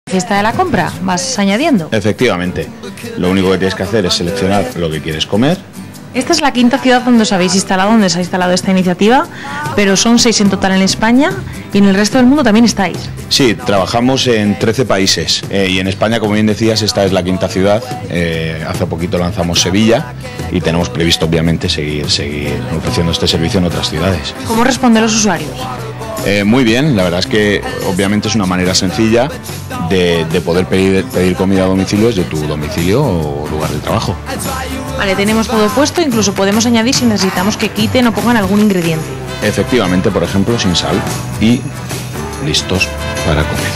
Fiesta de la compra, vas añadiendo. Efectivamente, lo único que tienes que hacer es seleccionar lo que quieres comer. Esta es la quinta ciudad donde se ha instalado esta iniciativa, pero son 6 en total en España y en el resto del mundo también estáis. Sí, trabajamos en 13 países y en España, como bien decías, esta es la quinta ciudad. Hace poquito lanzamos Sevilla y tenemos previsto, obviamente, seguir ofreciendo este servicio en otras ciudades. ¿Cómo responden los usuarios? Muy bien, la verdad es que obviamente es una manera sencilla de poder pedir comida a domicilio desde tu domicilio o lugar de trabajo. Vale, tenemos todo puesto, incluso podemos añadir si necesitamos que quiten o pongan algún ingrediente. Efectivamente, por ejemplo, sin sal y listos para comer.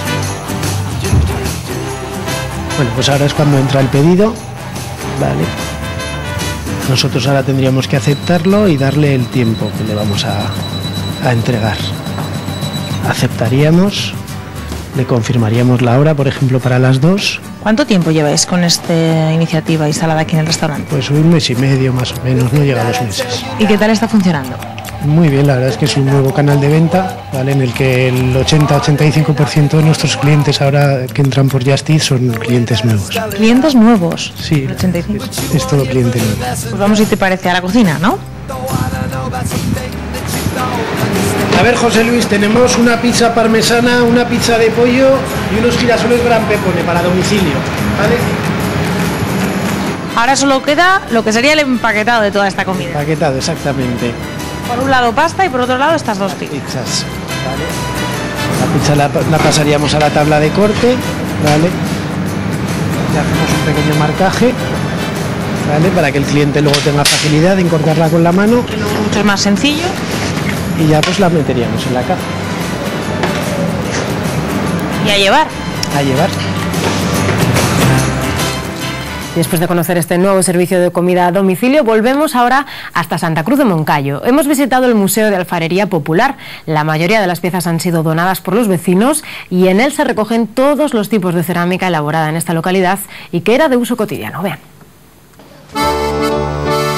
Bueno, pues ahora es cuando entra el pedido, vale. Nosotros ahora tendríamos que aceptarlo y darle el tiempo que le vamos a entregar. Aceptaríamos, le confirmaríamos la hora, por ejemplo, para las 2. ¿Cuánto tiempo lleváis con esta iniciativa instalada aquí en el restaurante? Pues 1 mes y medio más o menos, no llega a 2 meses. ¿Y qué tal está funcionando? Muy bien, la verdad es que es un nuevo canal de venta, ¿vale? En el que el 80-85% de nuestros clientes ahora que entran por Just Eat son clientes nuevos. ¿Clientes nuevos? Sí, 85. Es todo cliente nuevo. Pues vamos, si te parece, a la cocina, ¿no? A ver, José Luis, tenemos una pizza parmesana, una pizza de pollo y unos girasoles gran pepone para domicilio, ¿vale? Ahora solo queda lo que sería el empaquetado de toda esta comida. Empaquetado, exactamente. Por un lado pasta y por otro lado estas dos pizzas. ¿Vale? La pizza la pasaríamos a la tabla de corte, ¿vale? Le hacemos un pequeño marcaje, ¿vale? Para que el cliente luego tenga facilidad en cortarla con la mano. Mucho es más sencillo. Y ya pues la meteríamos en la caja. Y a llevar. A llevar. Después de conocer este nuevo servicio de comida a domicilio, volvemos ahora hasta Santa Cruz de Moncayo. Hemos visitado el Museo de Alfarería Popular. La mayoría de las piezas han sido donadas por los vecinos y en él se recogen todos los tipos de cerámica elaborada en esta localidad y que era de uso cotidiano. Vean.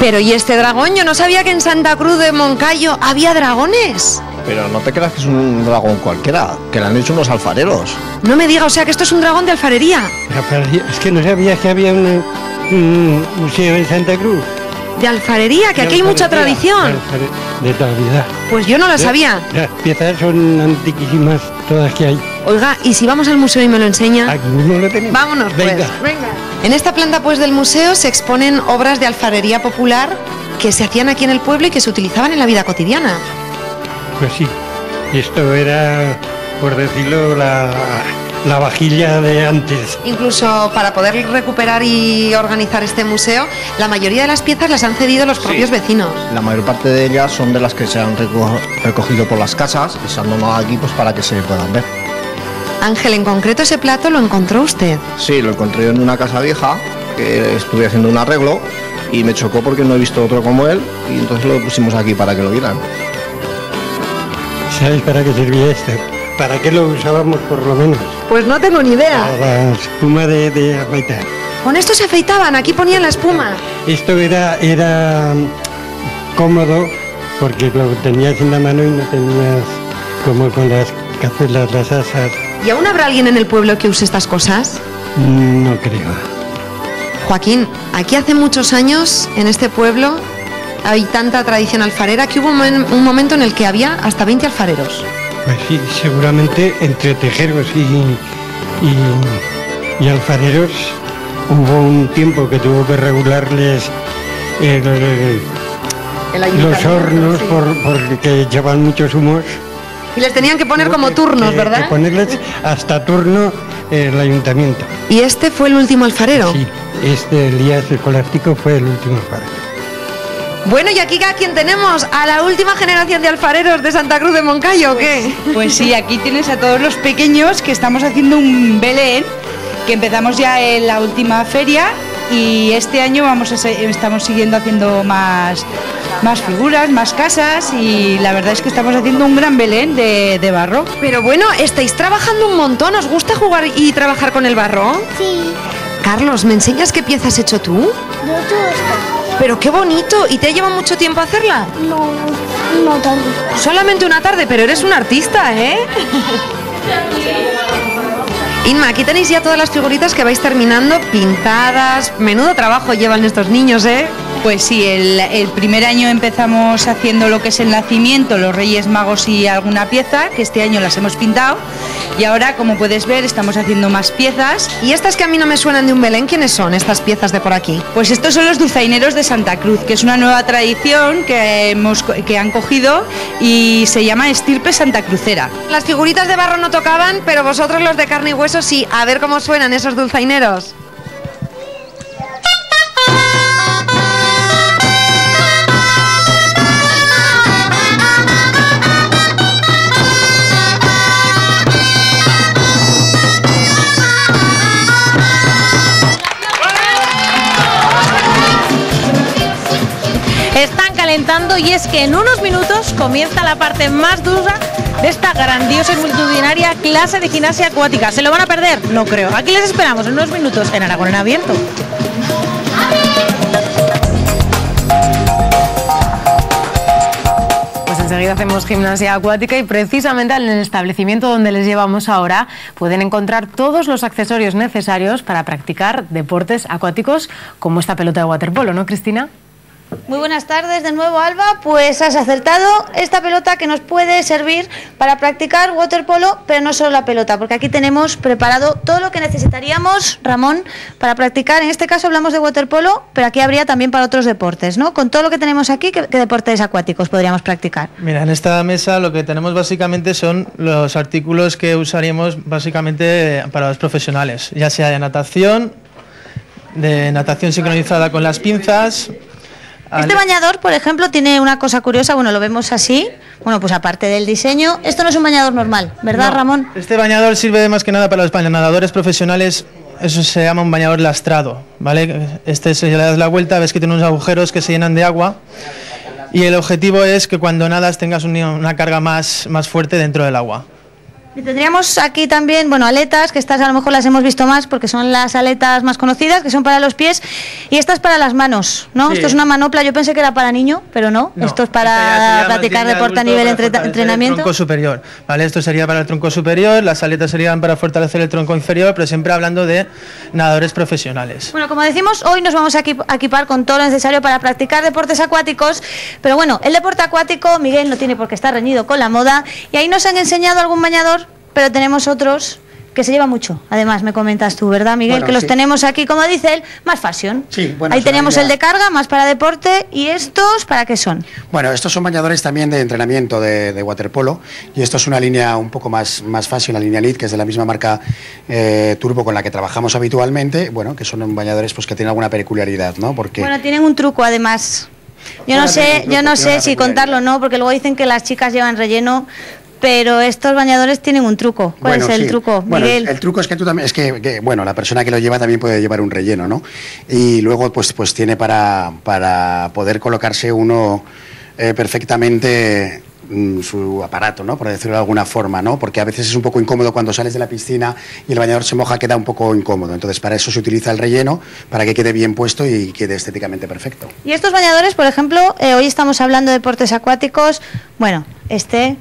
Pero ¿y este dragón? Yo no sabía que en Santa Cruz de Moncayo había dragones. Pero no te creas que es un dragón cualquiera, que le han hecho unos alfareros. No me diga, o sea que esto es un dragón de alfarería. Es que no sabías que había un museo en Santa Cruz. De alfarería, que aquí hay mucha tradición. De toda la vida. Pues yo no la sabía. Las piezas son antiquísimas, todas que hay. Oiga, ¿y si vamos al museo y me lo enseña? Aquí mismo lo tenemos. Vámonos, pues. Venga. En esta planta pues del museo se exponen obras de alfarería popular que se hacían aquí en el pueblo y que se utilizaban en la vida cotidiana. Pues sí, esto era, por decirlo, la vajilla de antes. Incluso para poder recuperar y organizar este museo, la mayoría de las piezas las han cedido los propios vecinos. La mayor parte de ellas son de las que se han recogido por las casas y se han donado aquí pues para que se puedan ver. Ángel, en concreto ese plato lo encontró usted. Sí, lo encontré en una casa vieja, que estuve haciendo un arreglo y me chocó porque no he visto otro como él y entonces lo pusimos aquí para que lo vieran. ¿Sabes para qué servía esto? ¿Para qué lo usábamos por lo menos? Pues no tengo ni idea. La espuma de afeitar. Con esto se afeitaban, aquí ponían la espuma. Esto era cómodo porque lo tenías en la mano y no tenías como con las cazuelas, las asas. ¿Y aún habrá alguien en el pueblo que use estas cosas? No creo. Joaquín, aquí hace muchos años, en este pueblo, hay tanta tradición alfarera que hubo un momento en el que había hasta 20 alfareros. Pues sí, seguramente entre tejeros y alfareros hubo un tiempo que tuvo que regularles los hornos, sí, porque llevan muchos humos. Y les tenían que poner como turnos, ¿verdad? Que ponerles hasta turno el ayuntamiento. ¿Y este fue el último alfarero? Sí, Elías Escolástico fue el último alfarero. Bueno, y aquí a quién tenemos, a la última generación de alfareros de Santa Cruz de Moncayo, ¿o qué? Pues sí, aquí tienes a todos los pequeños que estamos haciendo un Belén, que empezamos ya en la última feria y este año estamos siguiendo haciendo más figuras, más casas y la verdad es que estamos haciendo un gran Belén de barro. Pero bueno, estáis trabajando un montón, ¿os gusta jugar y trabajar con el barro? Sí. Carlos, ¿me enseñas qué pieza has hecho tú? Yo todo esto. Pero qué bonito, ¿y te lleva mucho tiempo hacerla? No, una tarde. Solamente una tarde, pero eres un artista, ¿eh? Inma, aquí tenéis ya todas las figuritas que vais terminando, pintadas. Menudo trabajo llevan estos niños, ¿eh? Pues sí, el primer año empezamos haciendo lo que es el nacimiento, los Reyes Magos y alguna pieza, que este año las hemos pintado. Y ahora, como puedes ver, estamos haciendo más piezas. ¿Y estas que a mí no me suenan de un Belén, quiénes son estas piezas de por aquí? Pues estos son los dulzaineros de Santa Cruz, que es una nueva tradición que han cogido y se llama estirpe santacrucera. Las figuritas de barro no tocaban, pero vosotros los de carne y hueso sí. A ver cómo suenan esos dulzaineros. Están calentando y es que en unos minutos comienza la parte más dura de esta grandiosa y multitudinaria clase de gimnasia acuática. ¿Se lo van a perder? No creo. Aquí les esperamos en unos minutos en Aragón en Abierto. Pues enseguida hacemos gimnasia acuática y precisamente en el establecimiento donde les llevamos ahora pueden encontrar todos los accesorios necesarios para practicar deportes acuáticos como esta pelota de waterpolo, ¿no, Cristina? Muy buenas tardes de nuevo, Alba. Pues has acertado, esta pelota que nos puede servir para practicar waterpolo, pero no solo la pelota, porque aquí tenemos preparado todo lo que necesitaríamos, Ramón, para practicar. En este caso hablamos de waterpolo, pero aquí habría también para otros deportes, ¿no? Con todo lo que tenemos aquí, ¿qué deportes acuáticos podríamos practicar? Mira, en esta mesa lo que tenemos básicamente son los artículos que usaríamos básicamente para los profesionales, ya sea de natación sincronizada con las pinzas. Este bañador, por ejemplo, tiene una cosa curiosa, bueno, lo vemos así, bueno, pues aparte del diseño, esto no es un bañador normal, ¿verdad, No, Ramón? Este bañador sirve más que nada para los nadadores profesionales, eso se llama un bañador lastrado, ¿vale? Si le das la vuelta, ves que tiene unos agujeros que se llenan de agua y el objetivo es que cuando nadas tengas una carga más fuerte dentro del agua. Y tendríamos aquí también, bueno, aletas, que estas a lo mejor las hemos visto más porque son las aletas más conocidas, que son para los pies, y estas para las manos, ¿no? Sí. Esto es una manopla, yo pensé que era para niño, pero no, esto es para practicar deporte a nivel entrenamiento. El tronco superior, ¿vale? Esto sería para el tronco superior, las aletas serían para fortalecer el tronco inferior, pero siempre hablando de nadadores profesionales. Bueno, como decimos, hoy nos vamos a equipar con todo lo necesario para practicar deportes acuáticos, pero bueno, el deporte acuático, Miguel, no tiene por qué estar reñido con la moda, y ahí nos han enseñado algún bañador, pero tenemos otros que se lleva mucho. Además, me comentas tú, ¿verdad, Miguel? Bueno, que los tenemos aquí, como dice él, más fashion. Sí, bueno, ahí tenemos el de carga, más para deporte. ¿Y estos para qué son? Bueno, estos son bañadores también de entrenamiento de waterpolo. Y esto es una línea un poco más fashion, la línea Elite, que es de la misma marca Turbo con la que trabajamos habitualmente. Bueno, que son bañadores pues que tienen alguna peculiaridad, ¿no? Porque... Bueno, tienen un truco, además. Yo no sé si contarlo o no, porque luego dicen que las chicas llevan relleno... Pero estos bañadores tienen un truco. ¿Cuál es el truco, Miguel? Bueno, el truco es que tú también, bueno, la persona que lo lleva también puede llevar un relleno, ¿no? Y luego pues tiene para poder colocarse uno perfectamente su aparato, ¿no? Por decirlo de alguna forma, ¿no? Porque a veces es un poco incómodo cuando sales de la piscina y el bañador se moja, queda un poco incómodo. Entonces, para eso se utiliza el relleno, para que quede bien puesto y quede estéticamente perfecto. Y estos bañadores, por ejemplo, hoy estamos hablando de deportes acuáticos. Bueno, este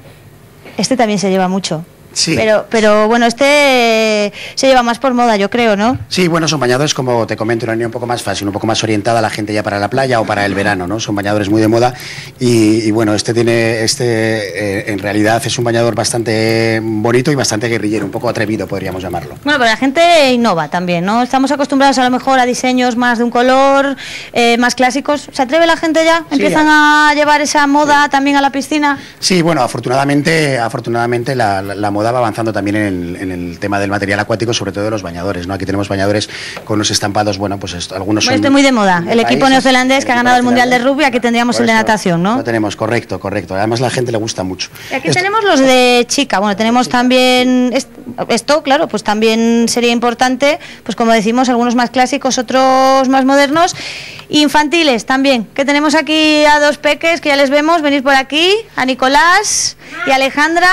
también se lleva mucho. Sí. Pero bueno, este se lleva más por moda, yo creo, ¿no? Sí, bueno, son bañadores, como te comento, una línea un poco más fácil, un poco más orientada a la gente ya para la playa o para el verano, ¿no? Son bañadores muy de moda y bueno, en realidad es un bañador bastante bonito y bastante guerrillero, un poco atrevido, podríamos llamarlo. Bueno, pero la gente innova también, ¿no? Estamos acostumbrados a lo mejor a diseños más de un color, más clásicos. ¿Se atreve la gente ya? ¿Empiezan a llevar esa moda también a la piscina? Sí, bueno, afortunadamente la moda va avanzando también en el tema del material acuático, sobre todo de los bañadores, ¿no? Aquí tenemos bañadores con los estampados, bueno, pues algunos son... Este muy de moda, el equipo neozelandés que ha ganado el Mundial de Rugby, aquí tendríamos el de natación, ¿no? Lo tenemos, correcto. Además la gente le gusta mucho. Y aquí tenemos los de chica, bueno, tenemos también esto, claro, pues también sería importante, pues como decimos, algunos más clásicos, otros más modernos, infantiles también, que tenemos aquí a dos peques que ya les vemos venir por aquí, a Nicolás y a Alejandra,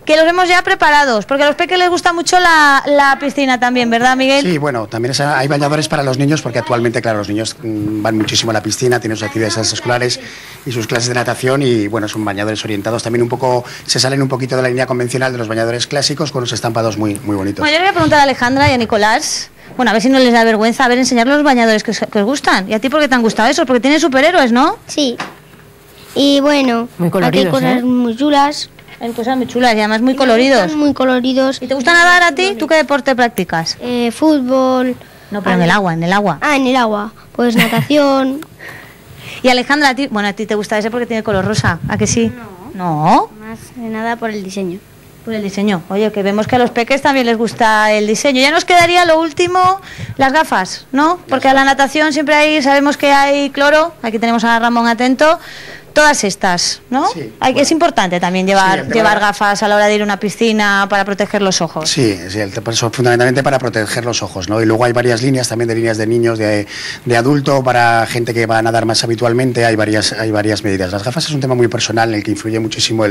que los vemos ya preparados, porque a los peques les gusta mucho la piscina también, ¿verdad, Miguel? Sí, bueno, también hay bañadores para los niños, porque actualmente, claro, los niños van muchísimo a la piscina, tienen sus actividades escolares y sus clases de natación, y bueno, son bañadores orientados también un poco, se salen un poquito de la línea convencional de los bañadores clásicos, con unos estampados muy bonitos. Bueno, yo le voy a preguntar a Alejandra y a Nicolás, bueno, a ver si no les da vergüenza, a ver, enseñar los bañadores que os gustan. ¿Y a ti por qué te han gustado esos? Porque tienen superhéroes, ¿no? Sí. Y bueno, muy coloridos, aquí hay cosas muy chulas. Hay cosas muy chulas y además muy coloridos. Muy coloridos. ¿Y te gusta nadar a ti? ¿Tú qué deporte practicas? Fútbol. No, pero en el agua, en el agua. Ah, en el agua. Pues natación. Y Alejandra, a ti, bueno, a ti te gusta ese porque tiene color rosa, ¿a que sí? No. Más de nada por el diseño. Por el diseño. Oye, que vemos que a los peques también les gusta el diseño. Ya nos quedaría lo último, las gafas, ¿no? Porque a la natación siempre sabemos que hay cloro. Aquí tenemos a Ramón atento. Todas estas, ¿no? Sí, es importante también llevar gafas a la hora de ir a una piscina para proteger los ojos. Sí, fundamentalmente para proteger los ojos, ¿no? Y luego hay varias líneas, también de líneas de niños, de adulto, para gente que va a nadar más habitualmente, hay varias medidas. Las gafas es un tema muy personal en el que influye muchísimo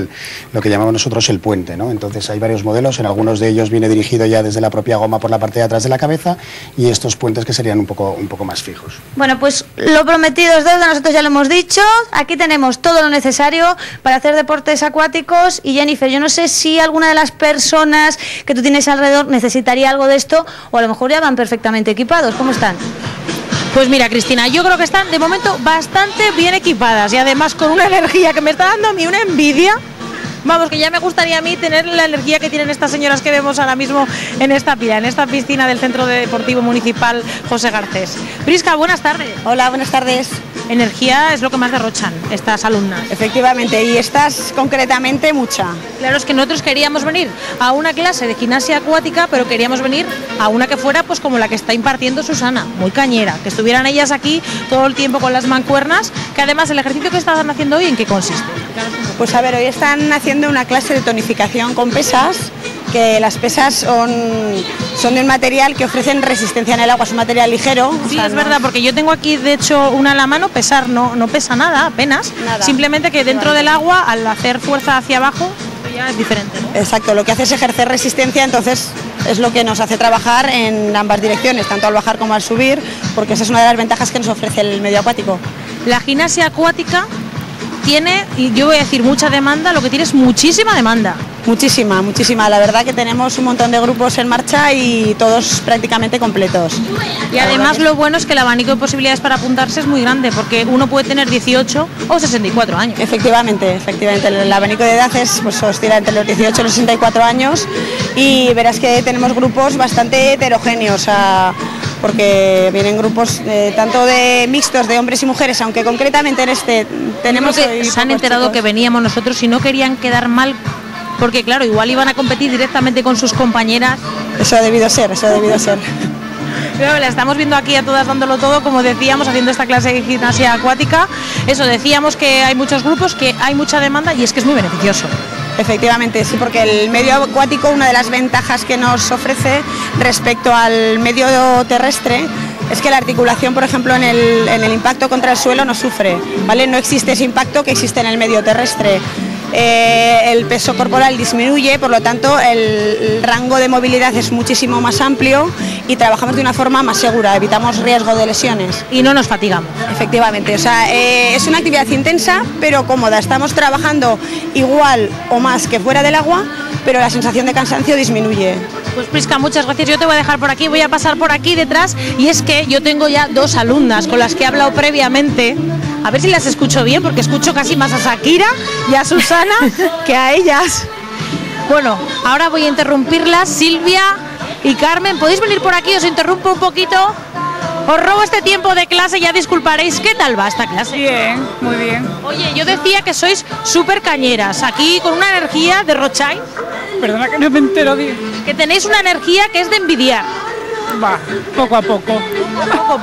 lo que llamamos nosotros el puente, ¿no? Entonces hay varios modelos, en algunos de ellos viene dirigido ya desde la propia goma por la parte de atrás de la cabeza, y estos puentes que serían un poco más fijos. Bueno, pues lo prometido es deuda, nosotros ya lo hemos dicho. Aquí tenemos todo lo necesario para hacer deportes acuáticos. Y Jennifer, yo no sé si alguna de las personas que tú tienes alrededor necesitaría algo de esto, o a lo mejor ya van perfectamente equipados. ¿Cómo están? Pues mira, Cristina, yo creo que están de momento bastante bien equipadas y además con una energía que me está dando a mí una envidia. Vamos, que ya me gustaría a mí tener la energía que tienen estas señoras que vemos ahora mismo en esta pila, en esta piscina del Centro Deportivo Municipal José Garcés. Prisca, buenas tardes. Hola, buenas tardes. Energía es lo que más derrochan estas alumnas. Efectivamente, y estas concretamente mucha. Claro, es que nosotros queríamos venir a una clase de gimnasia acuática, pero queríamos venir a una que fuera pues como la que está impartiendo Susana, muy cañera, que estuvieran ellas aquí todo el tiempo con las mancuernas, que además el ejercicio que estaban haciendo hoy, ¿en qué consiste? Pues a ver, hoy están haciendo una clase de tonificación con pesas, que las pesas son de un material que ofrecen resistencia en el agua, es un material ligero. Sí, es verdad, porque yo tengo aquí de hecho una a la mano, pesar no pesa nada, apenas, simplemente que dentro del agua al hacer fuerza hacia abajo ya es diferente, ¿no? Exacto, lo que hace es ejercer resistencia, entonces es lo que nos hace trabajar en ambas direcciones, tanto al bajar como al subir, porque esa es una de las ventajas que nos ofrece el medio acuático. La gimnasia acuática tiene, y yo voy a decir mucha demanda, lo que tiene es muchísima demanda. Muchísima, muchísima. La verdad que tenemos un montón de grupos en marcha y todos prácticamente completos. Y además lo bueno es que el abanico de posibilidades para apuntarse es muy grande, porque uno puede tener 18 o 64 años. Efectivamente, el abanico de edades pues oscila entre los 18 y los 64 años, y verás que tenemos grupos bastante heterogéneos, porque vienen grupos tanto de mixtos de hombres y mujeres, aunque concretamente en este tenemos... Que se han enterado que veníamos nosotros y no querían quedar mal, porque claro, igual iban a competir directamente con sus compañeras. Eso ha debido ser. Pero la estamos viendo aquí a todas dándolo todo, como decíamos, haciendo esta clase de gimnasia acuática. Eso, decíamos que hay muchos grupos, que hay mucha demanda y es que es muy beneficioso. Efectivamente, sí, porque el medio acuático, una de las ventajas que nos ofrece respecto al medio terrestre, es que la articulación, por ejemplo, en el impacto contra el suelo no sufre, ¿vale? No existe ese impacto que existe en el medio terrestre. El peso corporal disminuye, por lo tanto el rango de movilidad es muchísimo más amplio y trabajamos de una forma más segura, evitamos riesgo de lesiones. Y no nos fatigamos. Efectivamente, o sea, es una actividad intensa pero cómoda, estamos trabajando igual o más que fuera del agua, pero la sensación de cansancio disminuye. Pues Prisca, muchas gracias. Yo te voy a dejar por aquí, voy a pasar por aquí detrás, y es que yo tengo ya dos alumnas con las que he hablado previamente. A ver si las escucho bien, porque escucho casi más a Shakira y a Susana que a ellas. Bueno, ahora voy a interrumpirlas. Silvia y Carmen, ¿podéis venir por aquí? Os interrumpo un poquito. Os robo este tiempo de clase, ya disculparéis. ¿Qué tal va esta clase? Bien, muy bien. Oye, yo decía que sois súper cañeras. Aquí con una energía, derrocháis. Perdona que no me entero bien. Que tenéis una energía que es de envidiar. Va, poco a poco.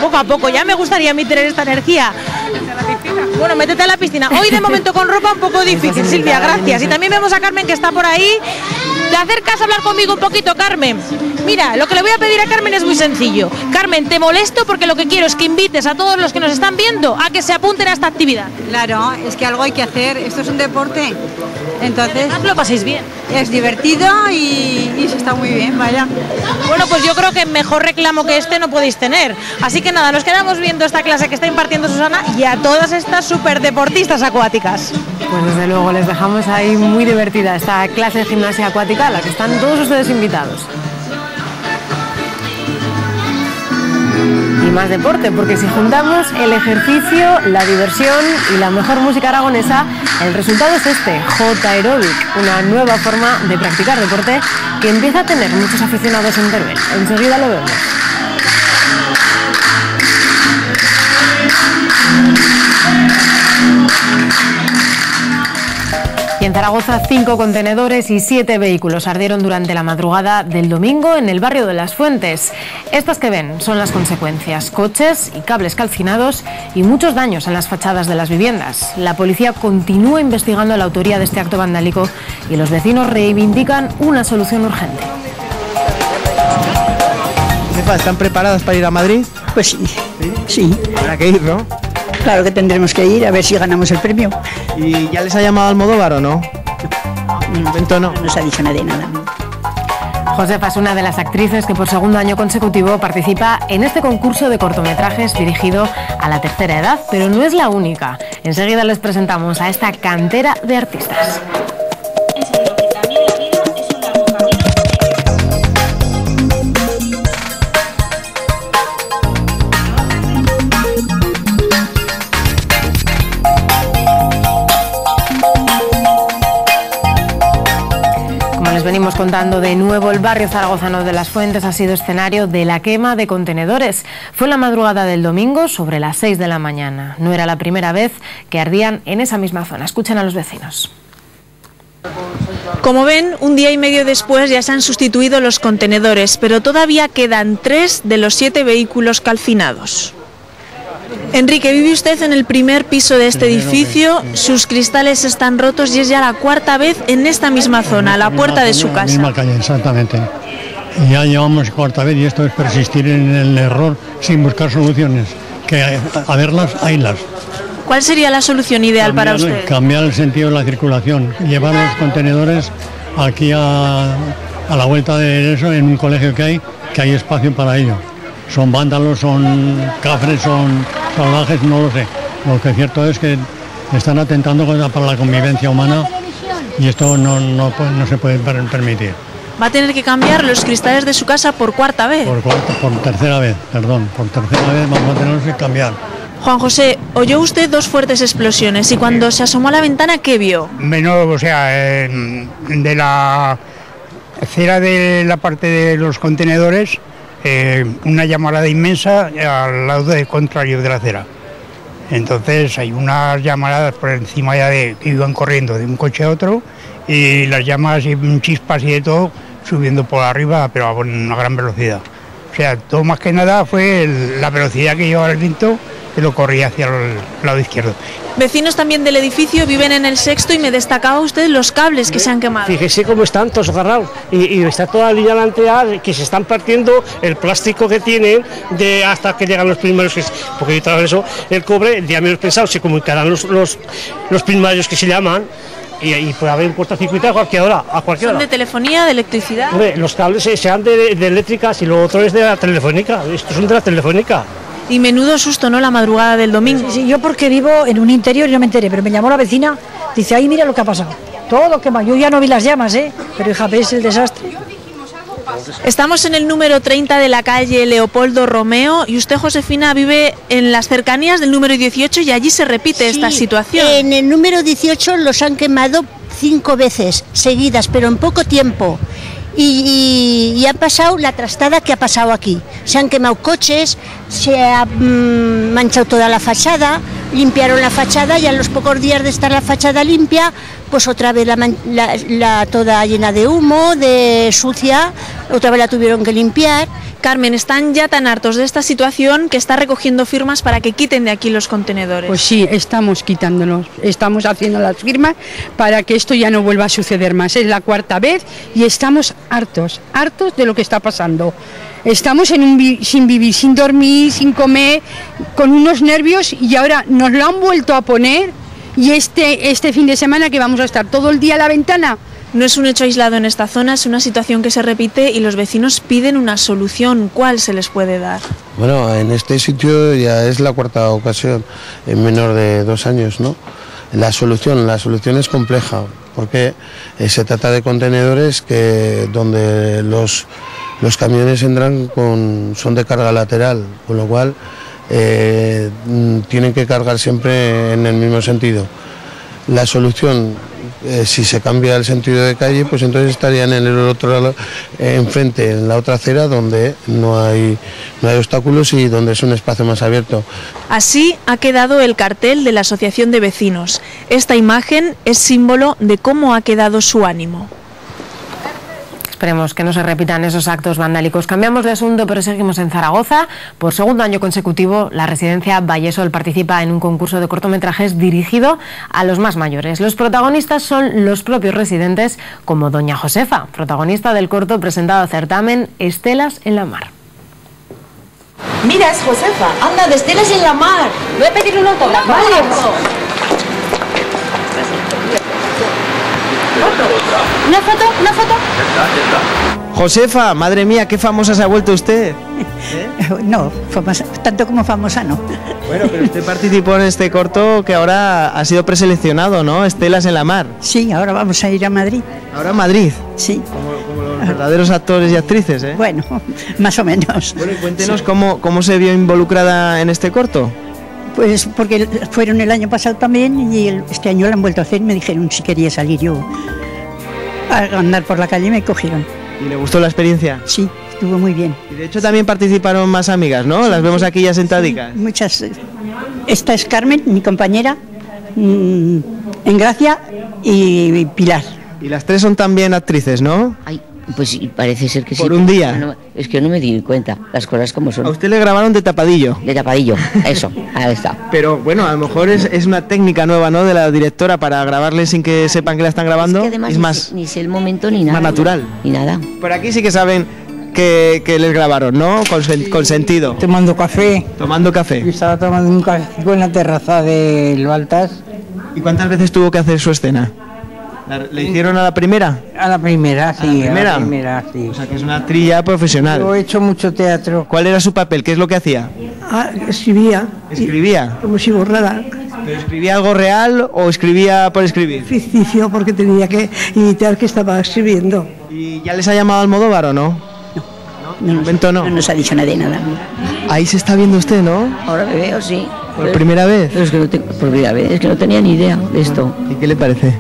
Poco a poco, ya me gustaría a mí tener esta energía. Bueno, métete a la piscina. Hoy de momento con ropa un poco difícil, Silvia, gracias. Y también vemos a Carmen que está por ahí. ¿Te acercas a hablar conmigo un poquito, Carmen? Mira, lo que le voy a pedir a Carmen es muy sencillo. Carmen, te molesto porque lo que quiero es que invites a todos los que nos están viendo a que se apunten a esta actividad. Claro, es que algo hay que hacer, esto es un deporte, entonces lo paséis bien. Es divertido y se está muy bien, vaya. Bueno, pues yo creo que mejor reclamo que este no podéis tener. Así que nada, nos quedamos viendo esta clase que está impartiendo Susana y a todas estas superdeportistas acuáticas. Pues desde luego les dejamos ahí muy divertida esta clase de gimnasia acuática a la que están todos ustedes invitados. Y más deporte, porque si juntamos el ejercicio, la diversión y la mejor música aragonesa, el resultado es este, J-Aerobic, una nueva forma de practicar deporte que empieza a tener muchos aficionados en Teruel. Enseguida lo vemos. Y en Zaragoza 5 contenedores y 7 vehículos ardieron durante la madrugada del domingo en el barrio de Las Fuentes. Estas que ven son las consecuencias: coches y cables calcinados y muchos daños en las fachadas de las viviendas. La policía continúa investigando la autoría de este acto vandálico y los vecinos reivindican una solución urgente. ¿Están preparadas para ir a Madrid? Pues sí, sí. Habrá que ir, ¿no? Claro que tendremos que ir a ver si ganamos el premio. ¿Y ya les ha llamado Almodóvar o no? No nos ha dicho nadie nada. Josefa es una de las actrices que por segundo año consecutivo participa en este concurso de cortometrajes dirigido a la tercera edad, pero no es la única. Enseguida les presentamos a esta cantera de artistas. Venimos contando, de nuevo el barrio zaragozano de Las Fuentes ha sido escenario de la quema de contenedores. Fue en la madrugada del domingo sobre las 6 de la mañana. No era la primera vez que ardían en esa misma zona. Escuchen a los vecinos. Como ven, un día y medio después ya se han sustituido los contenedores, pero todavía quedan 3 de los 7 vehículos calcinados. Enrique, vive usted en el primer piso de este edificio, sus cristales están rotos y es ya la cuarta vez en esta misma zona, la puerta de su casa. En la misma calle, exactamente. Y ya llevamos cuarta vez y esto es persistir en el error sin buscar soluciones, que a verlas, haylas. ¿Cuál sería la solución ideal para usted? Cambiar el sentido de la circulación, llevar los contenedores aquí a la vuelta de eso, en un colegio que hay espacio para ello. Son vándalos, son cafres, son salvajes, no lo sé. Lo que es cierto es que están atentando para la convivencia humana y esto no se puede permitir. ¿Va a tener que cambiar los cristales de su casa por cuarta vez? Por tercera vez, perdón. Por tercera vez vamos a tener que cambiar. Juan José, oyó usted 2 fuertes explosiones y cuando se asomó a la ventana, ¿qué vio? Menos, o sea, de la acera de la parte de los contenedores, una llamarada inmensa al lado contrario de la acera. Entonces hay unas llamaradas por encima ya que iban corriendo de un coche a otro y las llamas y chispas y de todo subiendo por arriba, pero a una gran velocidad. O sea, todo más que nada fue la velocidad que llevaba el viento, que lo corría hacia el lado izquierdo. Vecinos también del edificio viven en el 6º y me destacaba usted los cables que se han quemado. Fíjese cómo están todos agarrados y está toda la línea delante que se están partiendo el plástico que tienen hasta que llegan los primarios, porque todo eso, el cobre, el día menos pensado, se comunicarán los primarios que se llaman y puede haber un cortocircuito a cualquier hora. ¿Son de telefonía, de electricidad? Hombre, los cables sean de eléctricas y lo otro es de la telefónica, estos son de la telefónica. Y menudo susto, ¿no?, la madrugada del domingo. Sí, yo porque vivo en un interior y no me enteré, pero me llamó la vecina, dice, ahí mira lo que ha pasado. Todo quemado, yo ya no vi las llamas, pero hija, ves el desastre. Estamos en el número 30 de la calle Leopoldo Romeo y usted, Josefina, vive en las cercanías del número 18 y allí se repite esta situación. En el número 18 los han quemado 5 veces seguidas, pero en poco tiempo. Y ha pasado la trastada que ha pasado aquí. Se han quemado coches, se ha manchado toda la fachada, limpiaron la fachada y a los pocos días de estar la fachada limpia, pues otra vez la toda llena de humo, de sucia, otra vez la tuvieron que limpiar. Carmen, están ya tan hartos de esta situación que está recogiendo firmas para que quiten de aquí los contenedores. Pues sí, estamos quitándolos, estamos haciendo las firmas para que esto ya no vuelva a suceder más. Es la 4ª vez y estamos hartos de lo que está pasando. Estamos sin vivir, sin dormir, sin comer, con unos nervios y ahora nos lo han vuelto a poner y este fin de semana que vamos a estar todo el día a la ventana. No es un hecho aislado en esta zona, es una situación que se repite y los vecinos piden una solución. ¿Cuál se les puede dar? Bueno, en este sitio ya es la 4ª ocasión en menos de 2 años, ¿no? La solución es compleja porque se trata de contenedores donde los camiones entran son de carga lateral, con lo cual tienen que cargar siempre en el mismo sentido. La solución, si se cambia el sentido de calle, pues entonces estarían en el otro lado, enfrente, en la otra acera, donde no hay obstáculos y donde es un espacio más abierto. Así ha quedado el cartel de la Asociación de Vecinos. Esta imagen es símbolo de cómo ha quedado su ánimo. Esperemos que no se repitan esos actos vandálicos. Cambiamos de asunto, pero seguimos en Zaragoza. Por segundo año consecutivo, la residencia Vallesol participa en un concurso de cortometrajes dirigido a los más mayores. Los protagonistas son los propios residentes, como Doña Josefa, protagonista del corto presentado al certamen Estelas en la Mar. Mira, es Josefa, anda, de Estelas en la Mar. Voy a pedirle un autógrafo. Vale. ¿Una foto? ¿Una foto? Josefa, madre mía, qué famosa se ha vuelto usted. No, famosa, tanto como famosa no. Bueno, pero usted participó en este corto que ahora ha sido preseleccionado, ¿no? Estelas en la Mar. Sí, ahora vamos a ir a Madrid. ¿Ahora a Madrid? Sí. Como los verdaderos actores y actrices, ¿eh? Bueno, más o menos. Bueno, y cuéntenos sí. ¿Cómo se vio involucrada en este corto? Pues porque fueron el año pasado también y este año lo han vuelto a hacer. Me dijeron si quería salir yo a andar por la calle y me cogieron. ¿Y le gustó la experiencia? Sí, estuvo muy bien. Y de hecho también participaron más amigas, ¿no? Las vemos aquí ya sentadicas. Sí, muchas. Esta es Carmen, mi compañera, Engracia y Pilar. Y las tres son también actrices, ¿no? Ay, pues sí, parece ser que sí. ¿Por un día? No, es que no me di cuenta, las cosas como son. A usted le grabaron de tapadillo. De tapadillo, eso, ahí está. Pero bueno, a lo mejor es una técnica nueva, ¿no? De la directora para grabarle sin que sepan que la están grabando. Es que además es más, ni sé el momento ni nada. Más natural. Ni nada. Por aquí sí que saben que les grabaron, ¿no? Con sentido. Tomando café. Tomando café. Yo estaba tomando un café en la terraza de Baltas. ¿Y cuántas veces tuvo que hacer su escena? ¿Le hicieron a la primera? A la primera, sí. ¿A la primera, sí. O sea, que es una actriz ya profesional. Yo he hecho mucho teatro. ¿Cuál era su papel? ¿Qué es lo que hacía? Escribía. ¿Escribía? Como si borrara. ¿Pero escribía algo real o escribía por escribir? Ficticio, porque tenía que imitar que estaba escribiendo. ¿Y ya les ha llamado Almodóvar o no? No nos ha dicho nada de nada. Ahí se está viendo usted, ¿no? Ahora me veo, sí. ¿Por primera vez? Pero es que por primera vez, es que no tenía ni idea de esto. ¿Y qué le parece?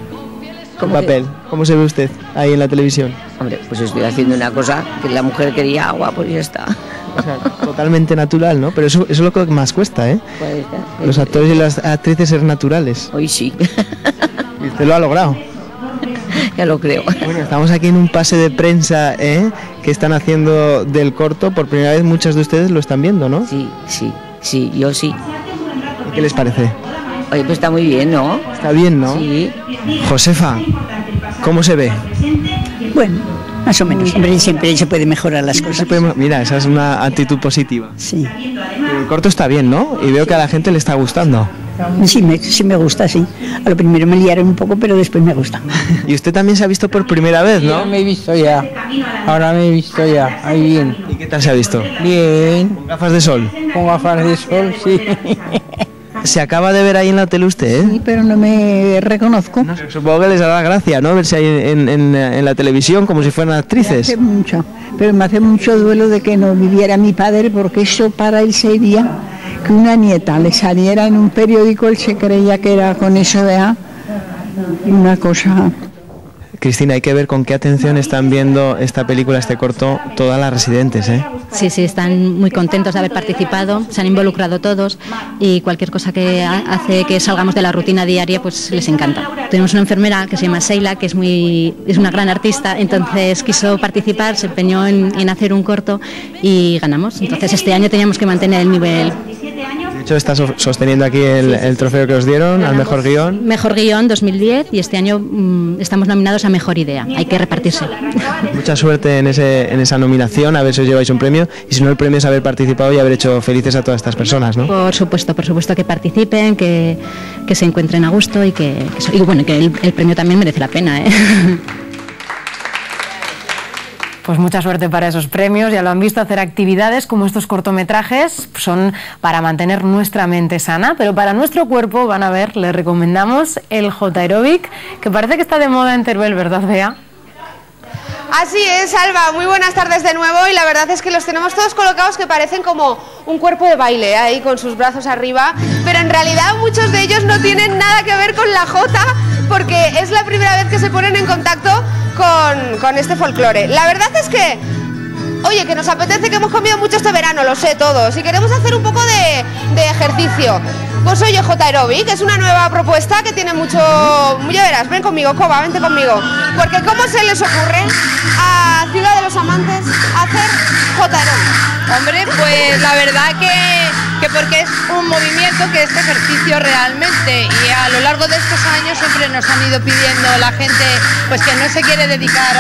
¿Cómo papel? ¿Cómo se ve usted ahí en la televisión? Hombre, pues estoy haciendo una cosa que la mujer quería agua, pues ya está. O sea, totalmente natural, ¿no? Pero eso es lo que más cuesta, ¿eh? Los actores y las actrices ser naturales. Hoy sí. Y usted lo ha logrado. Ya lo creo. Bueno, estamos aquí en un pase de prensa, que están haciendo del corto. Por primera vez muchas de ustedes lo están viendo, ¿no? Sí, yo sí. ¿Y qué les parece? Oye, pues está muy bien, ¿no? Está bien, ¿no? Sí. Josefa, ¿cómo se ve? Bueno, más o menos. Hombre, siempre se puede mejorar las cosas. Mira, esa es una actitud positiva. Sí. Pero el corto está bien, ¿no? Y veo que a la gente le está gustando. Sí me gusta, sí. A lo primero me liaron un poco, pero después me gusta. Y usted también se ha visto por primera vez, ¿no? Yo me he visto ya. Ahora me he visto ya. Ahí bien. ¿Y qué tal se ha visto? Bien. ¿Con gafas de sol? Con gafas de sol, sí. Se acaba de ver ahí en la tele usted, ¿eh? Sí, pero no me reconozco. No, supongo que les hará gracia, ¿no? Verse ahí en la televisión como si fueran actrices. Me hace mucho, pero me hace mucho duelo de que no viviera mi padre, porque eso para él sería que una nieta le saliera en un periódico, él se creía que era con eso, ¿verdad? Una cosa... Cristina, hay que ver con qué atención están viendo esta película, este corto, todas las residentes, ¿eh? Sí, están muy contentos de haber participado, se han involucrado todos y cualquier cosa que hace que salgamos de la rutina diaria, pues les encanta. Tenemos una enfermera que se llama Sheila, que es una gran artista, entonces quiso participar, se empeñó en hacer un corto y ganamos. Entonces este año teníamos que mantener el nivel. De hecho, está sosteniendo aquí el trofeo que os dieron al mejor guión. Mejor guión 2010 y este año estamos nominados a mejor idea. Hay que repartirse. Mucha suerte en esa nominación, a ver si os lleváis un premio. Y si no, el premio es haber participado y haber hecho felices a todas estas personas, ¿no? Por supuesto que participen, que se encuentren a gusto y bueno, que el premio también merece la pena, ¿eh? Pues mucha suerte para esos premios. Ya lo han visto, hacer actividades como estos cortometrajes son para mantener nuestra mente sana, pero para nuestro cuerpo, van a ver, les recomendamos el Hot Aerobic, que parece que está de moda en Teruel, ¿verdad, Bea? Así es, Alba, muy buenas tardes de nuevo y la verdad es que los tenemos todos colocados que parecen como un cuerpo de baile ahí con sus brazos arriba, pero en realidad muchos de ellos no tienen nada que ver con la jota porque es la primera vez que se ponen en contacto con este folclore. La verdad es que, oye, que nos apetece, que hemos comido mucho este verano, lo sé todos, y queremos hacer un poco de ejercicio. Pues oye, Hot Aerobic es una nueva propuesta que tiene mucho... Ya verás, ven conmigo, Coba, vente conmigo. Porque ¿cómo se les ocurre a Ciudad de los Amantes hacer Hot Aerobic? Hombre, pues la verdad que porque es un movimiento que es ejercicio realmente y a lo largo de estos años siempre nos han ido pidiendo la gente pues que no se quiere dedicar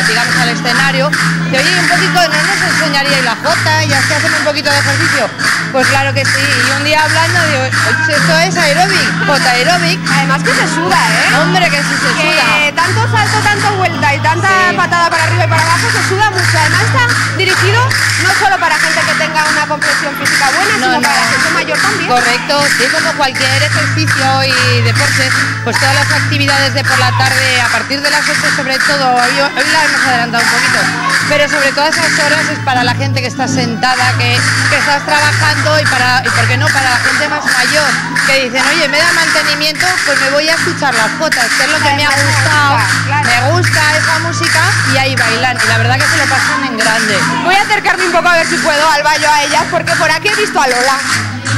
digamos al escenario, que oye, un poquito, ¿no nos enseñaríais la jota y así hacemos un poquito de ejercicio? Pues claro que sí, y un día hablando digo, esto es aeróbic, Hot Aerobic. Además que se suda, ¿eh? Hombre, que sí se suda. Tanto salto, tanta vuelta y tanta patada para arriba y para abajo, se suda mucho. Además está dirigido no solo para gente que tenga una complexión física buena, sino para gente mayor también. Correcto, sí, como cualquier ejercicio y deporte, pues todas las actividades de por la tarde, a partir de las 8 sobre todo, hoy la hemos adelantado un poquito, pero sobre todo esas horas es para la gente que está sentada, que estás trabajando y por qué no, para la gente más mayor, que dicen, oye, me da mantenimiento, pues me voy a escuchar las jotas, que es lo que me ha gustado, me gusta esa música y ahí bailan, y la verdad que se lo pasan en grande. Voy a acercarme un poco a ver si puedo al baño a ellas, porque por aquí he visto a Lola.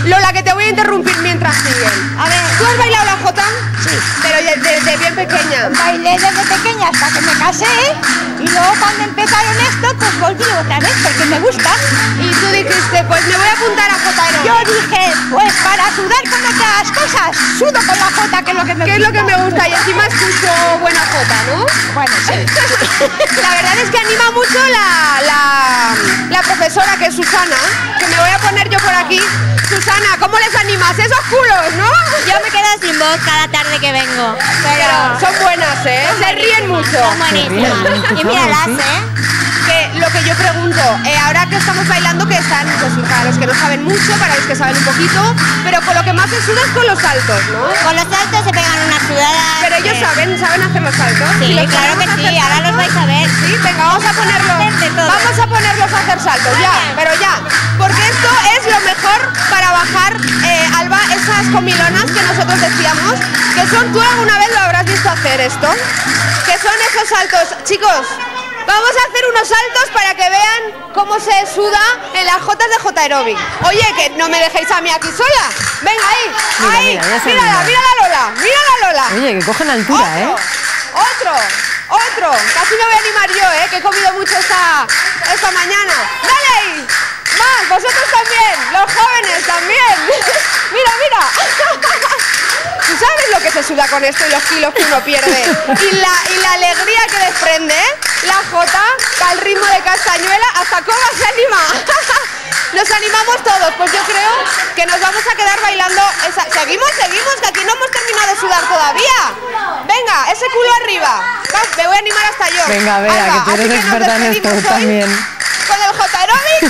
Lola, que te voy a interrumpir mientras siguen. A ver, ¿tú has bailado la jota? Sí. Pero desde bien pequeña. Bailé desde pequeña hasta que me casé y luego cuando empezaron esto, pues volví otra vez porque me gusta. Y tú dijiste, pues me voy a apuntar a Hot Aerobic. Yo dije, pues para sudar con otras cosas, sudo con la jota, que es lo que me gusta. Que es lo que me gusta y encima escucho buena jota, ¿no? Bueno, sí. La verdad es que anima mucho la profesora, que es Susana, que me voy a poner yo por aquí. Susana, ¿cómo les animas? Esos culos, ¿no? Yo me quedo sin voz cada tarde que vengo. Pero son buenas, ¿eh? Se ríen mucho. Son buenísimas. Y míralas, ¿eh? Que lo que yo pregunto, ahora que estamos bailando, que están, pues para los que no saben mucho, para los que saben un poquito, pero con lo que más se suda es con los saltos, ¿no? Con los saltos se pegan unas sudadas. Pero ellos saben hacer los saltos. Sí, claro que sí, ahora los vais a ver. Sí, venga, vamos a ponerlos a hacer saltos, ya, pero ya. Porque esto es lo mejor para bajar, Alba, esas comilonas que nosotros decíamos, que son, tú alguna vez lo habrás visto hacer esto, que son esos saltos, chicos. Vamos a hacer unos saltos para que vean cómo se suda en las jotas de Hot Aerobic. Oye, que no me dejéis a mí aquí sola. Venga, ahí, mírala, mira la Lola. Oye, que cogen altura, Otro. Casi me voy a animar yo, que he comido mucho esta mañana. Dale ahí. Más, vosotros también, los jóvenes también. Mira. ¿Tú sabes lo que se suda con esto y los kilos que uno pierde? Y la alegría que desprende, la jota, al ritmo de Castañuela, hasta cómo se anima. Nos animamos todos, pues yo creo que nos vamos a quedar bailando. Seguimos, que aquí no hemos terminado de sudar todavía. Venga, ese culo arriba. Me voy a animar hasta yo. Venga, Bea, que tú eres experta en esto también. Con el Hot Aerobic.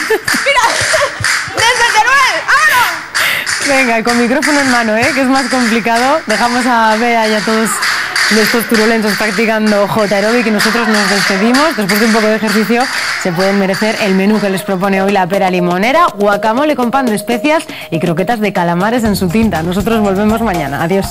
Mira, desde Teruel, ¡vámonos! Venga, con micrófono en mano, que es más complicado. Dejamos a Bea y a todos de estos turulentos practicando Hot Aerobic y nosotros nos despedimos. Después de un poco de ejercicio se pueden merecer el menú que les propone hoy la Pera Limonera, guacamole con pan de especias y croquetas de calamares en su tinta. Nosotros volvemos mañana. Adiós.